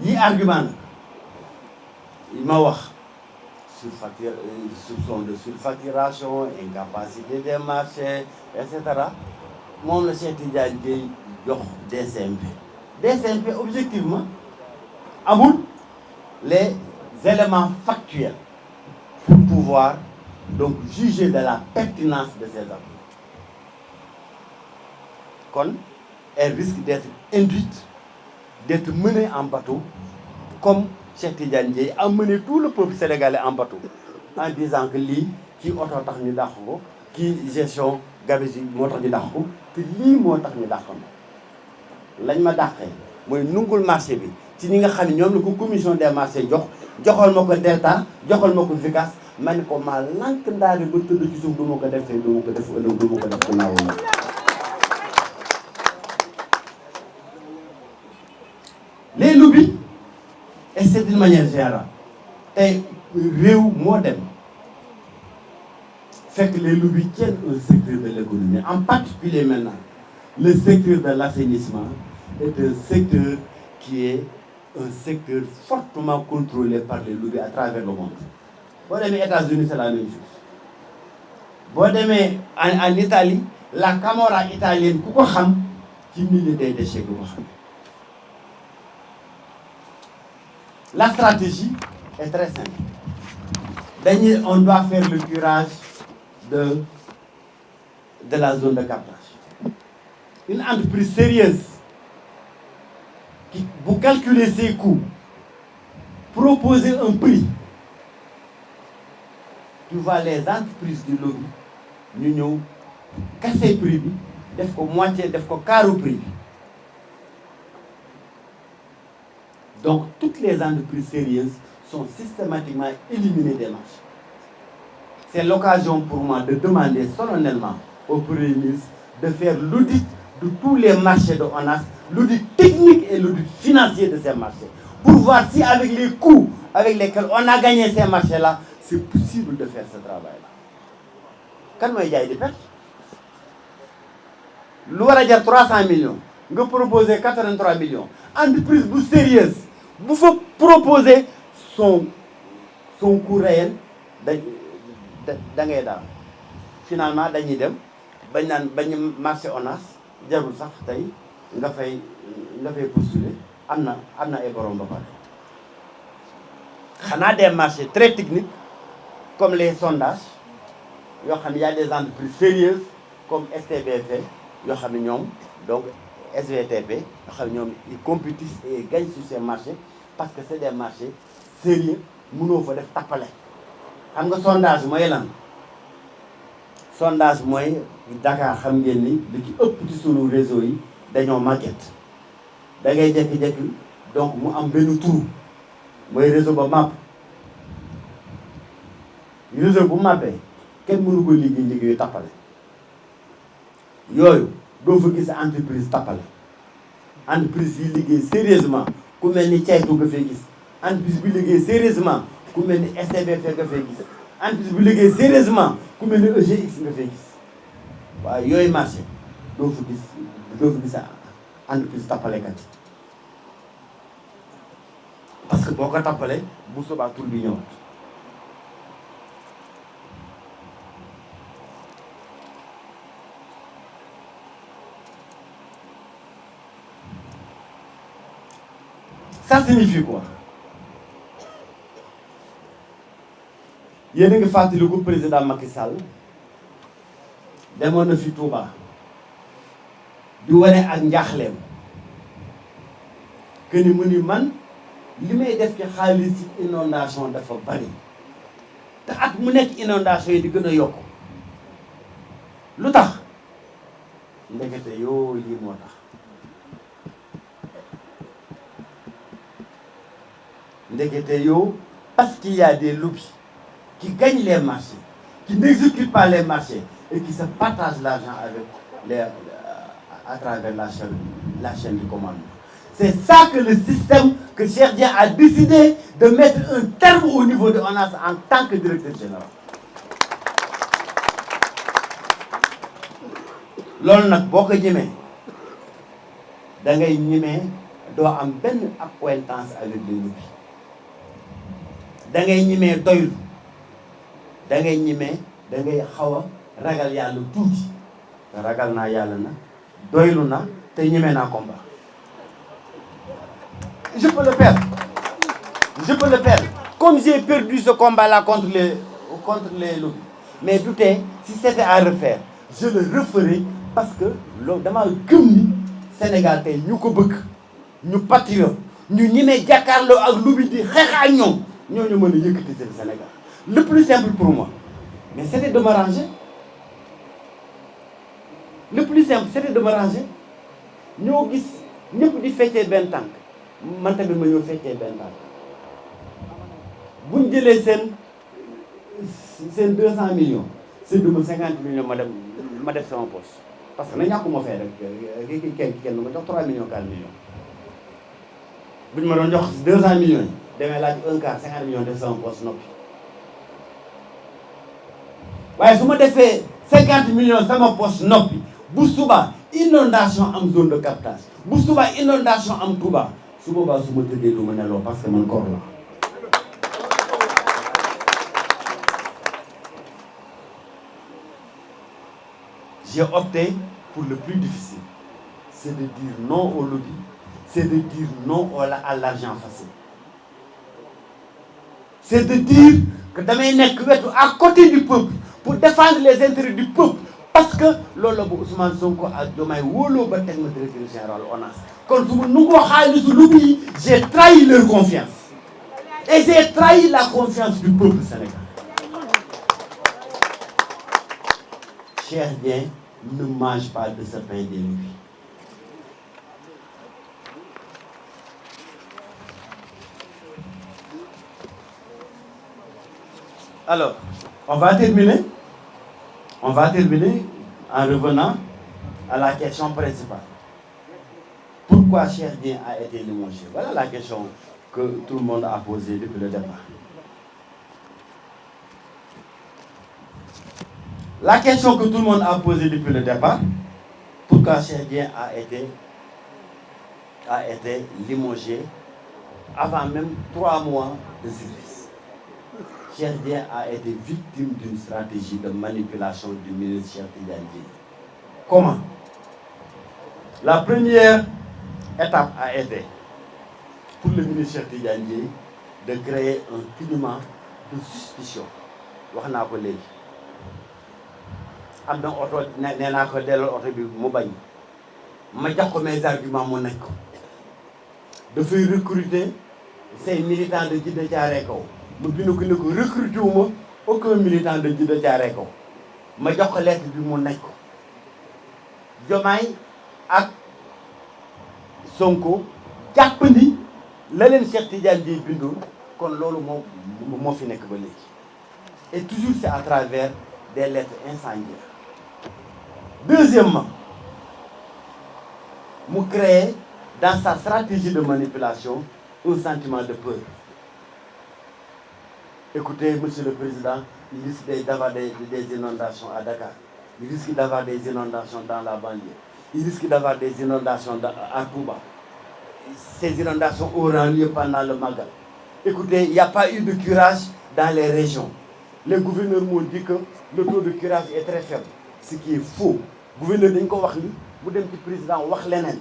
yi argument il m'a wax soupçon de surfacturation, incapacité des marchés, etc. Moom la Cheikh Tidiane Dièye jox DCMP. DCMP objectivement amul les éléments factuels pour pouvoir donc juger de la pertinence de ces actes. Kon, elle risque d'être induite, d'être menée en bateau, comme Cheikh Tidiane Dièye a mené tout le peuple sénégalais en bateau, en disant que lii ci oto tax ñu dàq ko, kii gestion gabegie moo tax ñu dàq ko, te lii moo tax ñu dàq ko. Lañ ma dàqee mooy nungul marché bi ci ñi nga xam ne ñoom la ko commission des marchés joxal ma ko Delta joxal ma ko Vicas ma ne ko maa lànk ndaari ba tëdd ci suuf du ma ko def tey du ma ko def ëllëg du ma ko def gannaaw la. Les lobbies, et c'est d'une manière générale tey réew moo dem fekk les lobbies tiennent un secteur de l'économie, en particulier maintenant le secteur de l'assainissement est un secteur qui est un secteur fortement contrôlé par les lobbies à travers le monde. Boo demee États-Unis c'est la même chose. Boo demee en Italie la Camorra italienne ku ko xam ci milieu des déchets ku ko xam. La stratégie est très simple. On doit faire le curage de la zone de captage. Une entreprise sérieuse qui, pour calculer ses coûts, proposer un prix, tu vois les entreprises du lobby, nous avons cassé le prix, nous avons moitié, nous avons quart au prix. Donc, toutes les entreprises sérieuses sont systématiquement éliminées des marchés. C'est l'occasion pour moi de demander solennellement au Premier ministre de faire l'audit de tous les marchés de ONAS, l'audit technique et l'audit financier de ces marchés, pour voir si avec les coûts avec lesquels on a gagné ces marchés-là, c'est possible de faire ce travail-là. Quand moi, il y a des pertes, l'ouvrage a 300 millions, vous proposez 83 millions. Entreprise sérieuse, vous faut proposer son coût réel finalement dañuy dem bañ marché ONAS jarul sax tey nga fay postuler am na ay borom ba pare xanaa des marchés très techniques comme les sondages yoo xam ne y a des entreprises sérieuses comme STBF yoo xam ne ñoom donc SVTP yoo xam ne ñoom ils compétissent et gagnent sur ces marchés parce que c'est des marchés sérieux mënoo fa def tappale xam nga sondage mooy lan sondage mooy Dakar xam ngeen ni li ci ëpp ci sunu réseau yi dañoo màgget da ngay jékki-jékki donc mu am benn trou mooy réseau ba màpp réseau bu màppee kenn mënu ko liggéeyu tappale yooyu doo fa gis entreprise tappale entreprise yi liggéey sérieusement ku mel ni caytu nga fay gis entreprise bi liggéey sérieusement ku mel ni STBF nga fay gis entreprise bi liggéey sérieusement ku mel ni EGX nga fay gis waaye yooyu marché doo fa gis entreprise tappalekat yi parce que boo ko tappalee bu soobaa tur bi ñëwaat ça signifie quoi yéen a ngi fàttaliku président Macky Sall demoon na fi Touba di wane ak njaaxleem que ni mu ni man li may def ci xaalis ci inondation dafa bari te at mu nekk inondation yi di gën a yokk lu tax ndekete yoo lii moo tax ndekete yoo parce qu'il y a des lobbies qui gagnent les marchés, qui n'exécutent pas les marchés et qui se partagent l'argent avec à travers la chaîne du commandement. C'est ça que le système que Cheikh Dièye a décidé de mettre un terme au niveau de ONAS en tant que directeur général. loolu nag boo ko ñemee da ngay ñemee doit am benn accointance avec les lobbies da ngay ñimee doylu da ngay ñimee da ngay xaw a ragal yàlla tuuti te ragal naa yàlla na doylu na te ñimee naa combat. Je peux le perdre. Je peux le perdre. Comme j'ai perdu ce combat-là contre les lobbies. Mais doutez, si c'était à refaire, je le referai parce que dama gëm ni Sénégal tey ñu ko bëgg ñu patriote ñu ñemee jàkkaarloo ak lobby di xeex ak ñoom ñooñu mën a yëkkati seen Sénégal. Le plus simple pour moi, mais c'était de me ranger. Le plus simple, c'était de me ranger. ñoo gis ñëpp di feccee benn tànk man tamit ma ñëw feccee benn tànk buñ jëlee seen 200 millions c'est duma 50 millions ma def sama poche parce que na ñàkkuma fee rek kenn ma jox 3 millions 4 millions buñ ma doon jox 200 millions yi demee laaj un quart 50 millions def sama poche noppi waaye su ma defee 50 millions sama poche noppi bu suba inondation am zone de captage bu suba inondation am Touba su boobaa su ma tëddee du ma neloo parce que man koor la. J'ai opté pour le plus difficile, c'est de dire non au lobby, c'est de dire non à l'argent facile. C'est de dire que damay nekk wetu à côté du peuple pour défendre les intérêts du peuple parce que loolu la bu Ousmane Sonko ak Diomaye wóoloo ba teg ma directeur général ONAS kon su ma nungoo xaalisu lobby yi j'ai trahi leur confiance et j'ai trahi la confiance du peuple sénégalais. Cheikh Dieng ne mange pas de ce pain des lobbies. Alors, on va terminer en revenant à la question principale. Pourquoi Cheikh Dieng a été limogé? Voilà la question que tout le monde a posée depuis le départ. La question que tout le monde a posée depuis le départ, pourquoi Cheikh Dieng a été limogé avant même 3 mois de service. Cheikh Dieng a été victime d'une stratégie de manipulation du ministre Cheikh Tidiane Dièye. Comment? La première étape a été pour le ministre Cheikh Tidiane Dièye de créer un climat de suspicion. wax naa ko léegi. am na oto nee naa ko delloo oto bi mu bañ ma jox ko mes arguments mu nekk ko dafay recruter ces militants de Djiddah Thiaroye Kaw mu bind ko ne ko recruter wu ma aucun militant de Djiddah Thiaroye Kaw ma jox ko lettre bi mu nekk ko Diomaye ak Sonko jàpp ni la leen Cheikh Tidiane Dièye bindoon kon loolu moo fi nekk ba léegi et toujours c'est à travers des lettres incendiaires. Deuxièmement, mu créer dans sa stratégie de manipulation un sentiment de peur. Écoutez, Monsieur le Président, il risque d'avoir des inondations à Dakar. Il risque d'avoir des inondations dans la banlieue. Il risque d'avoir des inondations à Touba. Ces inondations auront lieu pendant le Magal. Écoutez, il n'y a pas eu de curage dans les régions. Les gouverneurs m'ont dit que le taux de curage est très faible, ce qui est faux. Le gouverneur dañ ko wax ni mu dem ci président wax leneen.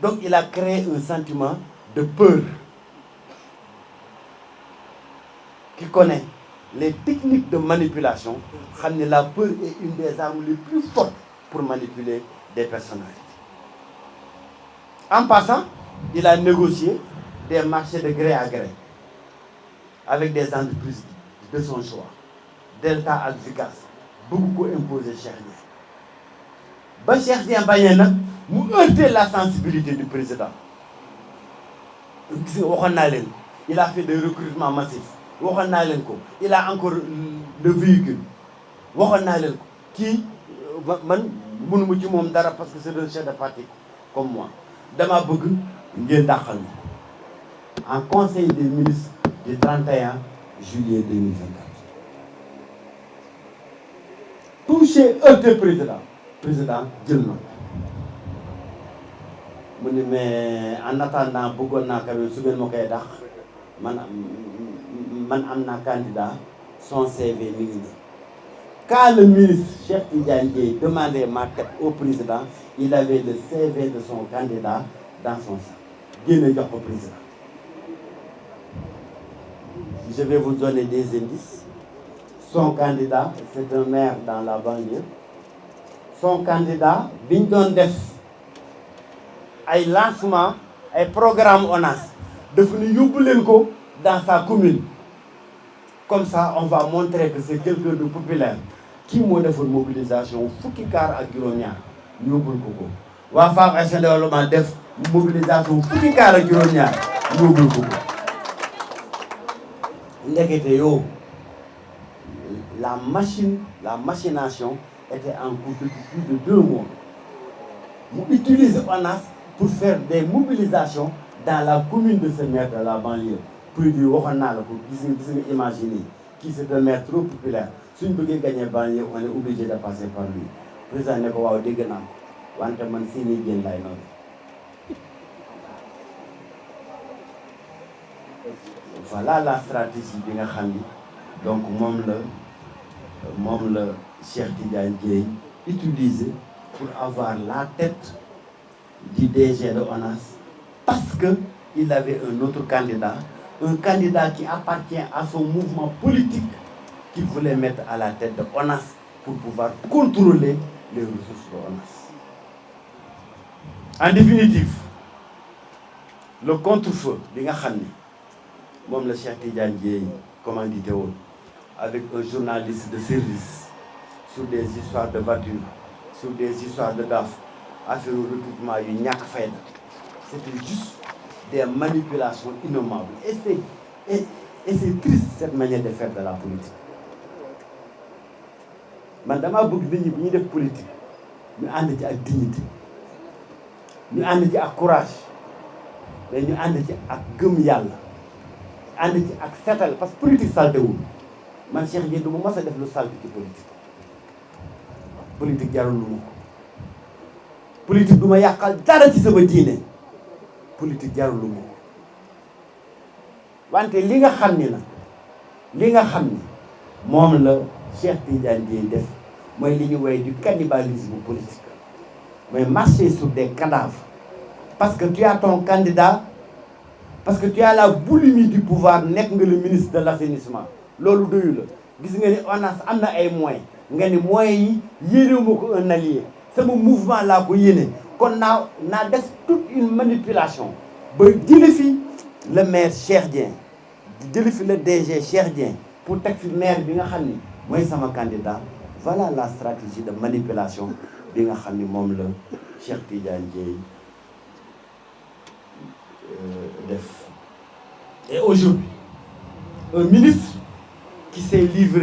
Donc il a créé un sentiment de peur. Qui connaît les techniques de manipulation, xam ne la peur est une des armes les plus fortes pour manipuler des personnalités. En passant, il a négocié des marchés de gré à gré avec des entreprises de son choix. Delta ak Vicas bëgg ko imposer Cheikh Dieng. Ba Cheikh Dieng bañee nag mu heurter la sensibilité du président. Gis nga waxoon naa leen il a fait des recrutements massifs. waxoon naa leen ko il a encore le véhicule waxoon naa leen ko kii man mënuma ci moom dara parce que c'est un chef de parti comme moi dama bëgg ngeen dàqal en conseil des ministres du 31 juillet 2024 touché heurté président jël na mais en attendant bëggoon naa quand même su ngeen ma koy dax man am naa candidat son CV mi ngi nii. Quand le ministre Cheikh Tidiane Dièye demandait ma tête au président, il avait le CV de son candidat dans son sac. Génn jox ko président. Je vais vous donner des indices. Son candidat, c'est un maire dans la banlieue. Son candidat, bi ñu doon def ay lancement ay programme ONAS dafa ne yóbbu leen ko dans sa commune. Comme ça, on va montrer que c'est quelqu'un de populaire. Qui moo defoon mobilisation fukki kaar ak juróom-ñaar yóbbul ko ko. waa Femme Action Développement def mobilisation fukki kaar ak juróom-ñaar yóbbul ko ko. ndekete yow la machination était en cours depuis plus de 2 mois. mu utilise ONAS pour faire des mobilisations dans la commune de ce maire de la banlieue. Plus du waxoon naa la ko gis nga imaginer kii c'est un maire trop populaire suñ bëggee gagner banlieue on est obligé de passer par lui. Président ne ko waaw dégg naa ko wante man seeni génn lay noonu. Voilà la stratégie bi nga xam ni donc moom la Cheikh Tidiane Dièye utilisé pour avoir la tête du DG de ONAS parce que il avait un autre candidat. Un candidat qui appartient à son mouvement politique qu'il voulait mettre à la tête de ONAS pour pouvoir contrôler les ressources de ONAS. En définitive, le contre-feu, li nga xam ni moom la Cheikh Tidiane Dièye commandité woon avec un journaliste de service sur des histoires de voitures, sur des histoires de gaffe, affaire recrutement yu ñàkk fayda. C'était juste des manipulations innommables. Et c'est triste cette manière de faire de la politique. Man dama bëgg nit ñi bu ñuy def politique ñu ànd ci ak dignité, ñu ànd ci ak courage, mais ñu ànd ci ak gëm yàlla, ànd ci ak setal parce que politique saltewul. Man Cheikh Dièye du ma mës a def lu salte ci politique. Politique jarul lu ma ko. Politique du ma yàqal dara ci sama diine. Politique jarul lu ma ko. Wante li nga xam ni moom la Cheikh Tidiane Dièye def mooy li ñu woy du cannibalisme politique. Mais marcher sur des cadavres parce que tu as ton candidat, parce que tu as la boulimie du pouvoir, nekk nga le ministre de l'assainissement. Loolu doyu la gis nga ni ONAS am na ay moyens nga ni moyens yi yéenewuma ko un allié sama mouvement laa ko yéene kon naa def toute une manipulation ba jële fi le maire Cheikh Dieng jële fi le DG Cheikh Dieng pour teg fi maire bi nga xam ni mooy sama candidat. Voilà la stratégie de manipulation bi nga xam ni moom la Cheikh Tidiane Dièye def. Et aujourd'hui un ministre qui s'est livré